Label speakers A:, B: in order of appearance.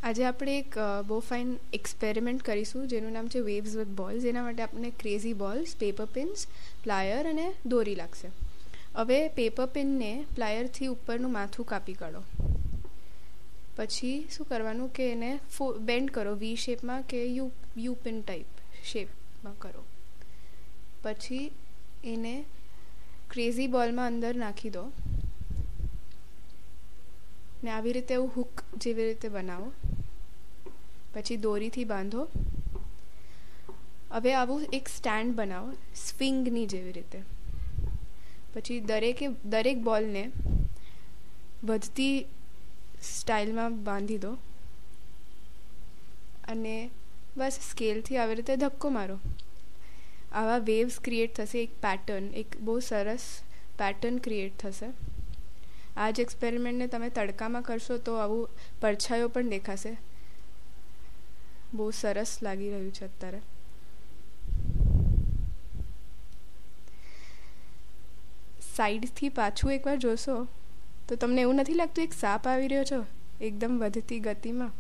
A: આજે આપણે એક બહુ ફાઇન એક્સપેરિમેન્ટ કરીશું જેનું નામ છે વેવ્સ વિથ બોલ્સ. એના માટે આપણને crazy balls, paper pins, plier અને દોરી લાગશે. હવે પેપર પિનને પ્લાયરથી ઉપરનું માથું કાપી કાઢો. પછી શું કરવાનું કે એને બેન્ડ કરો વી શેપમાં કે યુ પિન ટાઈપ શેપમાં કરો. પછી એને ક્રેઝી બોલમાં અંદર નાખી દો ને આવી રીતે એવું હૂક જેવી રીતે બનાવો. પછી દોરીથી બાંધો. હવે આવું એક સ્ટેન્ડ બનાવો સ્વિંગની જેવી રીતે. પછી દરેક બોલને વધતી સ્ટાઇલમાં બાંધી દો અને બસ સ્કેલથી આવી રીતે ધક્કો મારો. આવા વેવ્સ ક્રિએટ થશે. એક પેટર્ન, એક બહુ સરસ પેટર્ન ક્રિએટ થશે. આ જ એક્સપેરિમેન્ટને તમે તડકામાં કરશો તો આવું પડછાયો પણ દેખાશે. બહુ સરસ લાગી રહ્યું છે અત્યારે. સાઈડથી પાછું એકવાર જોશો તો તમને એવું નથી લાગતું એક સાપ આવી રહ્યો છો એકદમ વધતી ગતિમાં?